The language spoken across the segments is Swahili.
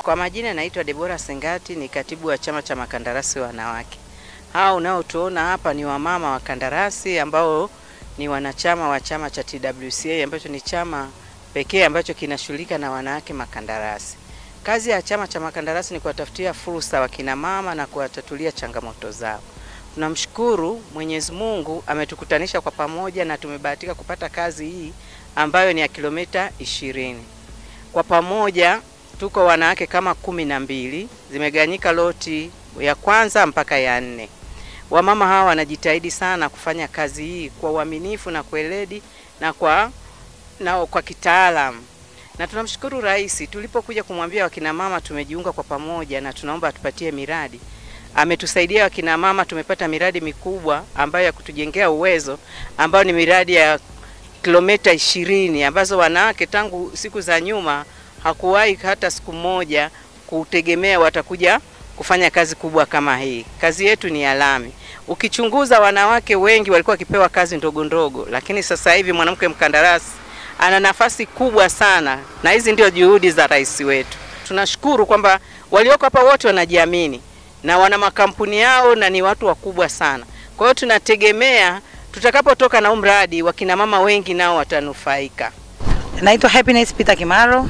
Kwa majina naitwa Debora Sengati, ni katibu wa chama cha makandarasi wanawake. Hao unaotuona hapa ni wamama wa kandarasi ambao ni wanachama wa chama cha TWCA ambacho ni chama pekee ambacho kinashughulika na wanawake makandarasi. Kazi ya chama cha makandarasi ni kuwatafutia fursa wakina mama na kuwatatulia changamoto zao. Tunamshukuru Mwenyezi Mungu ametukutanisha kwa pamoja na tumebahatika kupata kazi hii ambayo ni ya kilomita 20. Kwa pamoja tuko wanawake kama 12, zimegawanyika loti ya kwanza mpaka ya 4. Wamama hawa wanajitahidi sana kufanya kazi hii kwa uaminifu na kweledi na kwa kitaalamu. Na tunamshukuru Rais, tulipokuja kumwambia wakina mama tumejiunga kwa pamoja na tunaomba atupatie miradi, ametusaidia wakina mama, tumepata miradi mikubwa ambayo ya kutujengea uwezo, ambayo ni miradi ya kilomita 20 ambazo wanawake tangu siku za nyuma hakuwahi hata siku moja kutegemea watakuja kufanya kazi kubwa kama hii. Kazi yetu ni ya lami. Ukichunguza wanawake wengi walikuwa wakipewa kazi ndogo ndogo, lakini sasa hivi mwanamke mkandarasi ana nafasi kubwa sana, na hizi ndio juhudi za rais wetu. Tunashukuru kwamba walioko hapa wote wanajiamini na wana makampuni yao na ni watu wakubwa sana. Kwa hiyo tunategemea tutakapotoka na mradi wakina mama wengi nao watanufaika. Naitwa Happiness Peter Kimaro,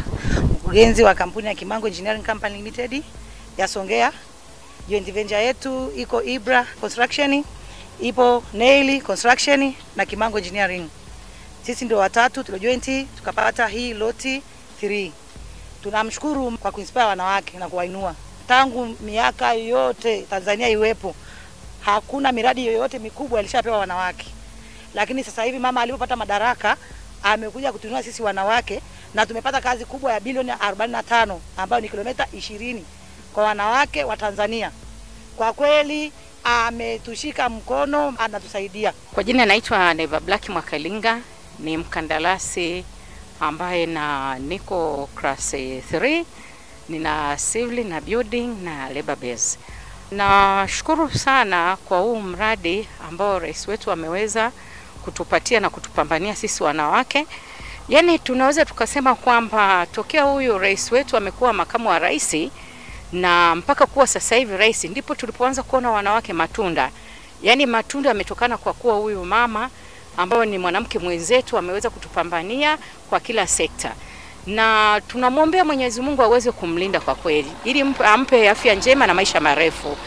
mkurugenzi wa kampuni ya Kimango Engineering Company Limited ya Songea. Joint venture yetu iko Ibra Construction, ipo Nail Construction na Kimango Engineering. Sisi ndio watatu tuliojointi tukapata hii loti 3. Tunamshukuru kwa kuinspire wanawake na kuwainua. Tangu miaka yote Tanzania iwepo, hakuna miradi yoyote mikubwa ilishapewa wanawake. Lakini sasa hivi mama alipopata madaraka amekuja kutunua sisi wanawake na tumepata kazi kubwa ya bilioni 45 ambayo ni kilomita 20 kwa wanawake wa Tanzania. Kwa kweli ametushika mkono, anatusaidia. Kwa jina naitwa Neva Black Mwakalinga, ni mkandarasi ambaye niko class 3, nina civil na building na labor base. Nashukuru sana kwa huu mradi ambao rais wetu ameweza kutupatia na kutupambania sisi wanawake. Yaani tunaweza tukasema kwamba tokea huyu rais wetu amekuwa makamu wa rais na mpaka kuwa sasa hivi rais, ndipo tulipoanza kuona wanawake matunda. Yaani matunda yametokana kwa kuwa huyu mama ambao ni mwanamke mwenzetu ameweza kutupambania kwa kila sekta. Na tunamwombea Mwenyezi Mungu aweze kumlinda kwa kweli ili ampe afya njema na maisha marefu.